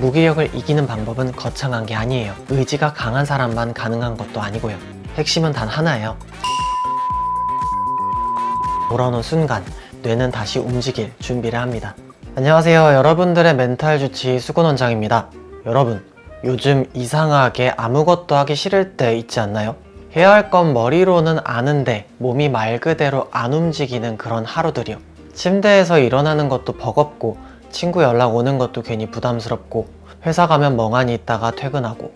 무기력을 이기는 방법은 거창한 게 아니에요. 의지가 강한 사람만 가능한 것도 아니고요. 핵심은 단 하나예요. 돌아오는 순간 뇌는 다시 움직일 준비를 합니다. 안녕하세요. 여러분들의 멘탈 주치 수근원장입니다. 여러분, 요즘 이상하게 아무것도 하기 싫을 때 있지 않나요? 해야 할 건 머리로는 아는데 몸이 말 그대로 안 움직이는 그런 하루들이요. 침대에서 일어나는 것도 버겁고 친구 연락 오는 것도 괜히 부담스럽고 회사 가면 멍하니 있다가 퇴근하고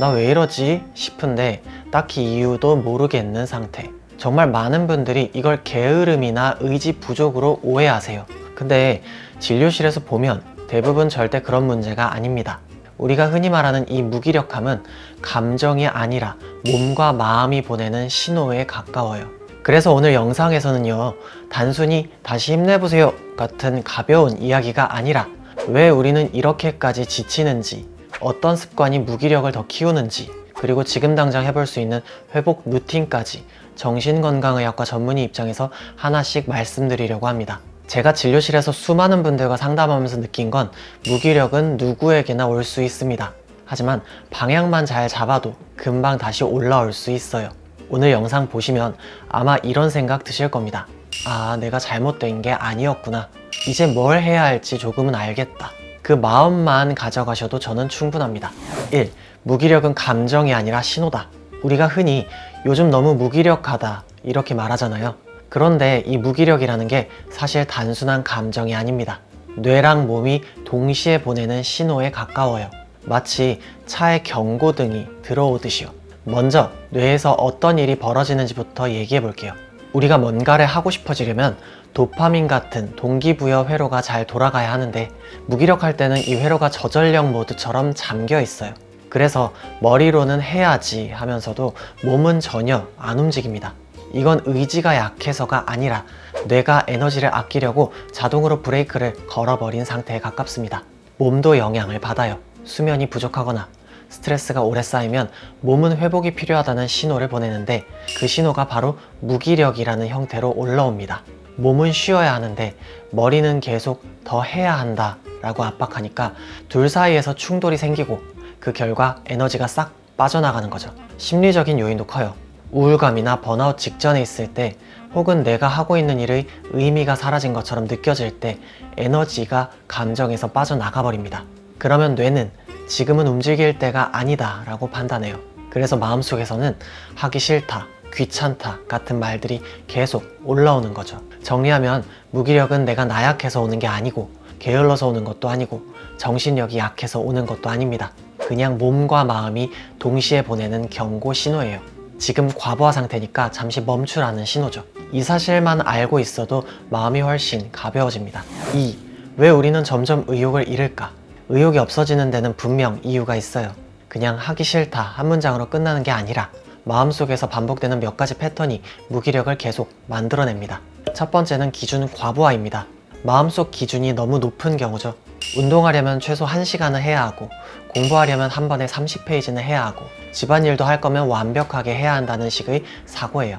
나 왜 이러지 싶은데 딱히 이유도 모르겠는 상태. 정말 많은 분들이 이걸 게으름이나 의지 부족으로 오해하세요. 근데 진료실에서 보면 대부분 절대 그런 문제가 아닙니다. 우리가 흔히 말하는 이 무기력함은 감정이 아니라 몸과 마음이 보내는 신호에 가까워요. 그래서 오늘 영상에서는요, 단순히 다시 힘내보세요 같은 가벼운 이야기가 아니라 왜 우리는 이렇게까지 지치는지, 어떤 습관이 무기력을 더 키우는지, 그리고 지금 당장 해볼 수 있는 회복 루틴까지 정신건강의학과 전문의 입장에서 하나씩 말씀드리려고 합니다. 제가 진료실에서 수많은 분들과 상담하면서 느낀 건 무기력은 누구에게나 올 수 있습니다. 하지만 방향만 잘 잡아도 금방 다시 올라올 수 있어요. 오늘 영상 보시면 아마 이런 생각 드실 겁니다. 아, 내가 잘못된 게 아니었구나. 이제 뭘 해야 할지 조금은 알겠다. 그 마음만 가져가셔도 저는 충분합니다. 1. 무기력은 감정이 아니라 신호다. 우리가 흔히 요즘 너무 무기력하다 이렇게 말하잖아요. 그런데 이 무기력이라는 게 사실 단순한 감정이 아닙니다. 뇌랑 몸이 동시에 보내는 신호에 가까워요. 마치 차에 경고등이 들어오듯이요. 먼저 뇌에서 어떤 일이 벌어지는지부터 얘기해 볼게요. 우리가 뭔가를 하고 싶어지려면 도파민 같은 동기부여 회로가 잘 돌아가야 하는데 무기력할 때는 이 회로가 저전력 모드처럼 잠겨 있어요. 그래서 머리로는 해야지 하면서도 몸은 전혀 안 움직입니다. 이건 의지가 약해서가 아니라 뇌가 에너지를 아끼려고 자동으로 브레이크를 걸어버린 상태에 가깝습니다. 몸도 영향을 받아요. 수면이 부족하거나 스트레스가 오래 쌓이면 몸은 회복이 필요하다는 신호를 보내는데 그 신호가 바로 무기력이라는 형태로 올라옵니다. 몸은 쉬어야 하는데 머리는 계속 더 해야 한다 라고 압박하니까 둘 사이에서 충돌이 생기고 그 결과 에너지가 싹 빠져나가는 거죠. 심리적인 요인도 커요. 우울감이나 번아웃 직전에 있을 때 혹은 내가 하고 있는 일의 의미가 사라진 것처럼 느껴질 때 에너지가 감정에서 빠져나가 버립니다. 그러면 뇌는 지금은 움직일 때가 아니다 라고 판단해요. 그래서 마음속에서는 하기 싫다, 귀찮다 같은 말들이 계속 올라오는 거죠. 정리하면 무기력은 내가 나약해서 오는 게 아니고 게을러서 오는 것도 아니고 정신력이 약해서 오는 것도 아닙니다. 그냥 몸과 마음이 동시에 보내는 경고 신호예요. 지금 과부하 상태니까 잠시 멈추라는 신호죠. 이 사실만 알고 있어도 마음이 훨씬 가벼워집니다. 2. 왜 우리는 점점 의욕을 잃을까? 의욕이 없어지는 데는 분명 이유가 있어요. 그냥 하기 싫다 한 문장으로 끝나는 게 아니라 마음속에서 반복되는 몇 가지 패턴이 무기력을 계속 만들어냅니다. 첫 번째는 기준 과부하입니다. 마음속 기준이 너무 높은 경우죠. 운동하려면 최소 1시간은 해야 하고 공부하려면 한 번에 30페이지는 해야 하고 집안일도 할 거면 완벽하게 해야 한다는 식의 사고예요.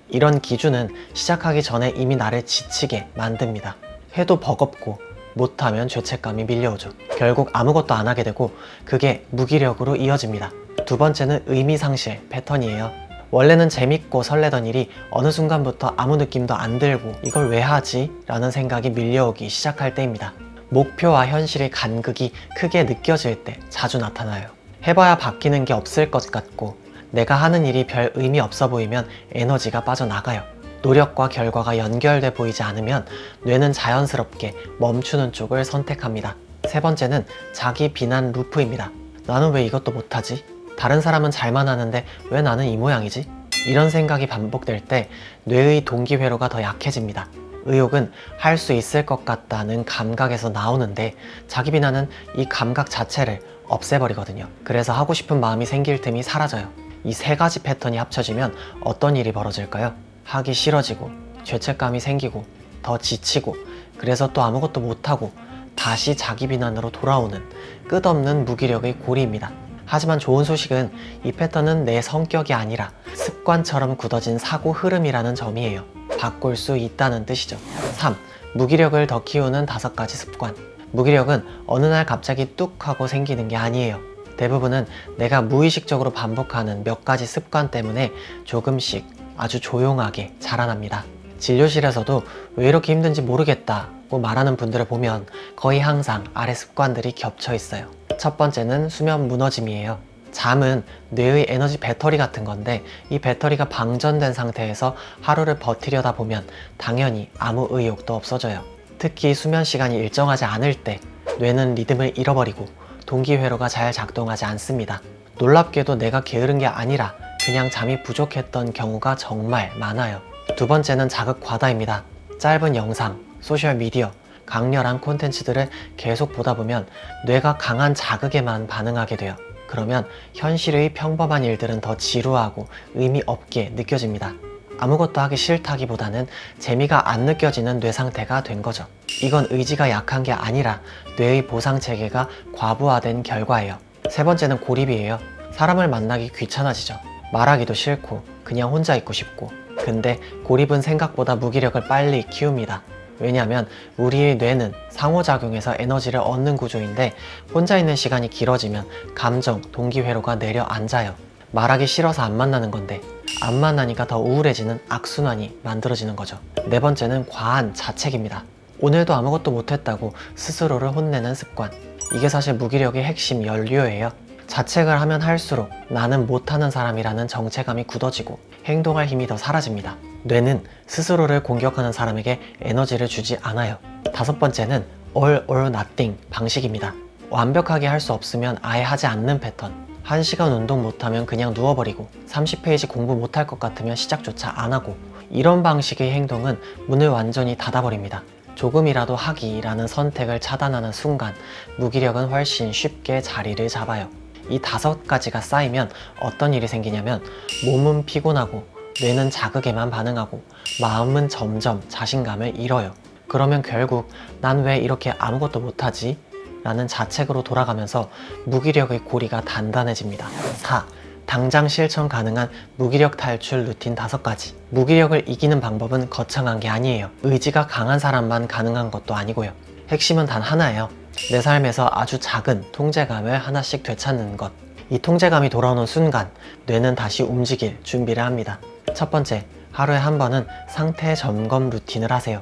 이런 기준은 시작하기 전에 이미 나를 지치게 만듭니다. 해도 버겁고 못하면 죄책감이 밀려오죠. 결국 아무것도 안 하게 되고 그게 무기력으로 이어집니다. 두 번째는 의미상실 패턴이에요. 원래는 재밌고 설레던 일이 어느 순간부터 아무 느낌도 안 들고 이걸 왜 하지? 라는 생각이 밀려오기 시작할 때입니다. 목표와 현실의 간극이 크게 느껴질 때 자주 나타나요. 해봐야 바뀌는 게 없을 것 같고 내가 하는 일이 별 의미 없어 보이면 에너지가 빠져나가요. 노력과 결과가 연결돼 보이지 않으면 뇌는 자연스럽게 멈추는 쪽을 선택합니다. 세 번째는 자기 비난 루프입니다. 나는 왜 이것도 못하지? 다른 사람은 잘만 하는데 왜 나는 이 모양이지? 이런 생각이 반복될 때 뇌의 동기회로가 더 약해집니다. 의욕은 할 수 있을 것 같다는 감각에서 나오는데 자기 비난은 이 감각 자체를 없애버리거든요. 그래서 하고 싶은 마음이 생길 틈이 사라져요. 이 세 가지 패턴이 합쳐지면 어떤 일이 벌어질까요? 하기 싫어지고 죄책감이 생기고 더 지치고 그래서 또 아무것도 못하고 다시 자기 비난으로 돌아오는 끝없는 무기력의 고리입니다. 하지만 좋은 소식은 이 패턴은 내 성격이 아니라 습관처럼 굳어진 사고 흐름이라는 점이에요. 바꿀 수 있다는 뜻이죠. 3. 무기력을 더 키우는 5가지 습관. 무기력은 어느 날 갑자기 뚝 하고 생기는 게 아니에요. 대부분은 내가 무의식적으로 반복하는 몇 가지 습관 때문에 조금씩 아주 조용하게 자라납니다. 진료실에서도 왜 이렇게 힘든지 모르겠다고 말하는 분들을 보면 거의 항상 아래 습관들이 겹쳐 있어요. 첫 번째는 수면 무너짐이에요. 잠은 뇌의 에너지 배터리 같은 건데 이 배터리가 방전된 상태에서 하루를 버티려다 보면 당연히 아무 의욕도 없어져요. 특히 수면 시간이 일정하지 않을 때 뇌는 리듬을 잃어버리고 동기회로가 잘 작동하지 않습니다. 놀랍게도 내가 게으른 게 아니라 그냥 잠이 부족했던 경우가 정말 많아요. 두 번째는 자극 과다입니다. 짧은 영상, 소셜미디어, 강렬한 콘텐츠들을 계속 보다 보면 뇌가 강한 자극에만 반응하게 돼요. 그러면 현실의 평범한 일들은 더 지루하고 의미 없게 느껴집니다. 아무것도 하기 싫다기보다는 재미가 안 느껴지는 뇌 상태가 된 거죠. 이건 의지가 약한 게 아니라 뇌의 보상 체계가 과부하된 결과예요. 세 번째는 고립이에요. 사람을 만나기 귀찮아지죠. 말하기도 싫고 그냥 혼자 있고 싶고. 근데 고립은 생각보다 무기력을 빨리 키웁니다. 왜냐하면 우리의 뇌는 상호작용에서 에너지를 얻는 구조인데 혼자 있는 시간이 길어지면 감정, 동기회로가 내려앉아요. 말하기 싫어서 안 만나는 건데 안 만나니까 더 우울해지는 악순환이 만들어지는 거죠. 네 번째는 과한 자책입니다. 오늘도 아무것도 못했다고 스스로를 혼내는 습관. 이게 사실 무기력의 핵심 연료예요. 자책을 하면 할수록 나는 못하는 사람이라는 정체감이 굳어지고 행동할 힘이 더 사라집니다. 뇌는 스스로를 공격하는 사람에게 에너지를 주지 않아요. 다섯 번째는 all or nothing 방식입니다. 완벽하게 할 수 없으면 아예 하지 않는 패턴. 1시간 운동 못하면 그냥 누워버리고 30페이지 공부 못할 것 같으면 시작조차 안 하고, 이런 방식의 행동은 문을 완전히 닫아버립니다. 조금이라도 하기라는 선택을 차단하는 순간 무기력은 훨씬 쉽게 자리를 잡아요. 이 5가지가 쌓이면 어떤 일이 생기냐면 몸은 피곤하고 뇌는 자극에만 반응하고 마음은 점점 자신감을 잃어요. 그러면 결국 난 왜 이렇게 아무것도 못하지? 라는 자책으로 돌아가면서 무기력의 고리가 단단해집니다. 4. 당장 실천 가능한 무기력 탈출 루틴 5가지. 무기력을 이기는 방법은 거창한 게 아니에요. 의지가 강한 사람만 가능한 것도 아니고요. 핵심은 단 하나예요. 내 삶에서 아주 작은 통제감을 하나씩 되찾는 것. 이 통제감이 돌아오는 순간 뇌는 다시 움직일 준비를 합니다. 첫 번째, 하루에 한 번은 상태 점검 루틴을 하세요.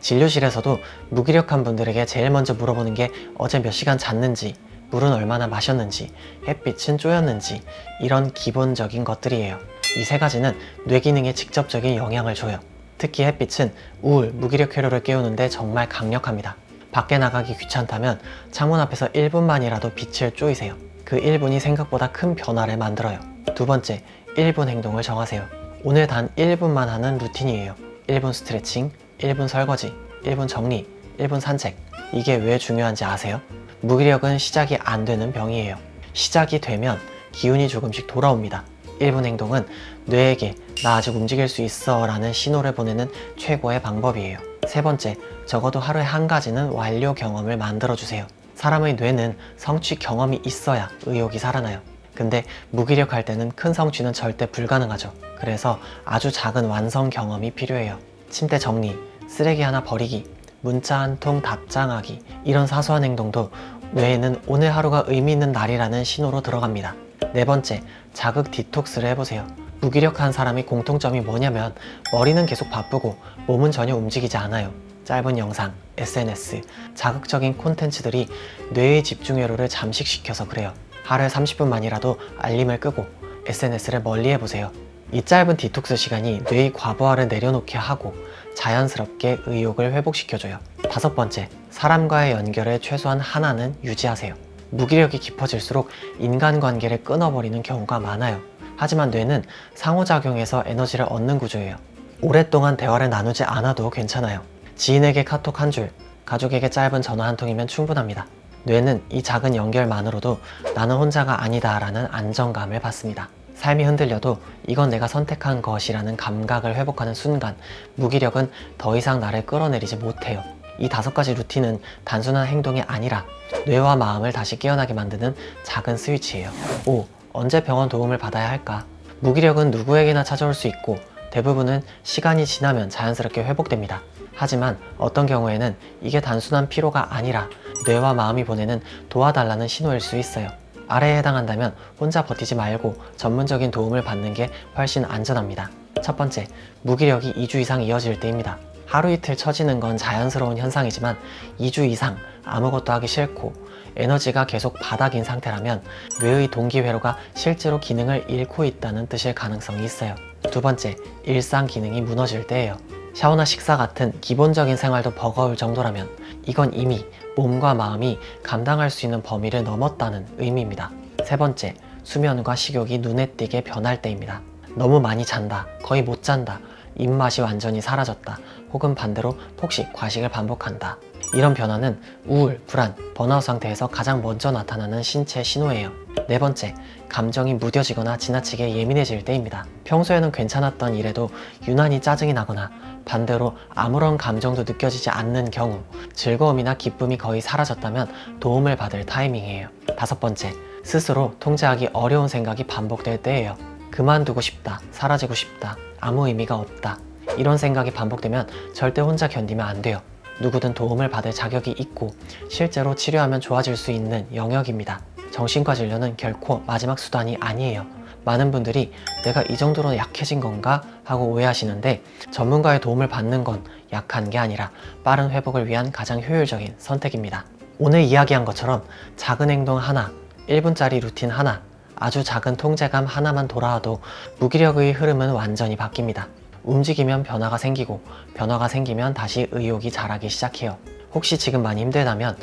진료실에서도 무기력한 분들에게 제일 먼저 물어보는 게 어제 몇 시간 잤는지, 물은 얼마나 마셨는지, 햇빛은 쪼였는지, 이런 기본적인 것들이에요. 이 3가지는 뇌 기능에 직접적인 영향을 줘요. 특히 햇빛은 우울, 무기력 회로를 깨우는데 정말 강력합니다. 밖에 나가기 귀찮다면 창문 앞에서 1분만이라도 빛을 쪼이세요. 그 1분이 생각보다 큰 변화를 만들어요. 두 번째, 1분 행동을 정하세요. 오늘 단 1분만 하는 루틴이에요. 1분 스트레칭, 1분 설거지, 1분 정리, 1분 산책. 이게 왜 중요한지 아세요? 무기력은 시작이 안 되는 병이에요. 시작이 되면 기운이 조금씩 돌아옵니다. 1분 행동은 뇌에게 나 아직 움직일 수 있어 라는 신호를 보내는 최고의 방법이에요. 세 번째, 적어도 하루에 1가지는 완료 경험을 만들어주세요. 사람의 뇌는 성취 경험이 있어야 의욕이 살아나요. 근데 무기력할 때는 큰 성취는 절대 불가능하죠. 그래서 아주 작은 완성 경험이 필요해요. 침대 정리, 쓰레기 하나 버리기, 문자 한 통 답장하기, 이런 사소한 행동도 뇌에는 오늘 하루가 의미 있는 날이라는 신호로 들어갑니다. 네 번째, 자극 디톡스를 해보세요. 무기력한 사람의 공통점이 뭐냐면 머리는 계속 바쁘고 몸은 전혀 움직이지 않아요. 짧은 영상, SNS, 자극적인 콘텐츠들이 뇌의 집중회로를 잠식시켜서 그래요. 하루에 30분만이라도 알림을 끄고 SNS를 멀리 해보세요. 이 짧은 디톡스 시간이 뇌의 과부하를 내려놓게 하고 자연스럽게 의욕을 회복시켜줘요. 5번째, 사람과의 연결을 최소한 하나는 유지하세요. 무기력이 깊어질수록 인간관계를 끊어버리는 경우가 많아요. 하지만 뇌는 상호작용에서 에너지를 얻는 구조예요. 오랫동안 대화를 나누지 않아도 괜찮아요. 지인에게 카톡 한 줄, 가족에게 짧은 전화 한 통이면 충분합니다. 뇌는 이 작은 연결만으로도 나는 혼자가 아니다 라는 안정감을 받습니다. 삶이 흔들려도 이건 내가 선택한 것이라는 감각을 회복하는 순간 무기력은 더 이상 나를 끌어내리지 못해요. 이 5가지 루틴은 단순한 행동이 아니라 뇌와 마음을 다시 깨어나게 만드는 작은 스위치예요. 5. 언제 병원 도움을 받아야 할까? 무기력은 누구에게나 찾아올 수 있고 대부분은 시간이 지나면 자연스럽게 회복됩니다. 하지만 어떤 경우에는 이게 단순한 피로가 아니라 뇌와 마음이 보내는 도와달라는 신호일 수 있어요. 아래에 해당한다면 혼자 버티지 말고 전문적인 도움을 받는 게 훨씬 안전합니다. 첫 번째, 무기력이 2주 이상 이어질 때입니다. 하루 이틀 처지는 건 자연스러운 현상이지만 2주 이상 아무것도 하기 싫고 에너지가 계속 바닥인 상태라면 뇌의 동기회로가 실제로 기능을 잃고 있다는 뜻일 가능성이 있어요. 두 번째, 일상 기능이 무너질 때예요. 샤워나 식사 같은 기본적인 생활도 버거울 정도라면 이건 이미 몸과 마음이 감당할 수 있는 범위를 넘었다는 의미입니다. 세 번째, 수면과 식욕이 눈에 띄게 변할 때입니다. 너무 많이 잔다, 거의 못 잔다, 입맛이 완전히 사라졌다, 혹은 반대로 폭식, 과식을 반복한다. 이런 변화는 우울, 불안, 번아웃 상태에서 가장 먼저 나타나는 신체 신호예요. 네 번째, 감정이 무뎌지거나 지나치게 예민해질 때입니다. 평소에는 괜찮았던 일에도 유난히 짜증이 나거나 반대로 아무런 감정도 느껴지지 않는 경우, 즐거움이나 기쁨이 거의 사라졌다면 도움을 받을 타이밍이에요. 다섯 번째, 스스로 통제하기 어려운 생각이 반복될 때예요. 그만두고 싶다, 사라지고 싶다, 아무 의미가 없다. 이런 생각이 반복되면 절대 혼자 견디면 안 돼요. 누구든 도움을 받을 자격이 있고 실제로 치료하면 좋아질 수 있는 영역입니다. 정신과 진료는 결코 마지막 수단이 아니에요. 많은 분들이 내가 이 정도로 약해진 건가 하고 오해하시는데 전문가의 도움을 받는 건 약한 게 아니라 빠른 회복을 위한 가장 효율적인 선택입니다. 오늘 이야기한 것처럼 작은 행동 하나, 1분짜리 루틴 하나, 아주 작은 통제감 하나만 돌아와도 무기력의 흐름은 완전히 바뀝니다. 움직이면 변화가 생기고 변화가 생기면 다시 의욕이 자라기 시작해요. 혹시 지금 많이 힘들다면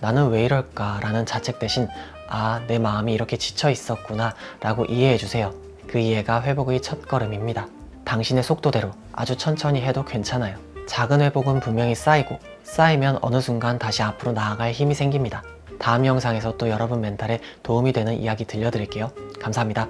나는 왜 이럴까 라는 자책 대신 내 마음이 이렇게 지쳐 있었구나 라고 이해해 주세요. 그 이해가 회복의 첫걸음입니다. 당신의 속도대로 아주 천천히 해도 괜찮아요. 작은 회복은 분명히 쌓이면 어느 순간 다시 앞으로 나아갈 힘이 생깁니다. 다음 영상에서 또 여러분 멘탈에 도움이 되는 이야기 들려드릴게요. 감사합니다.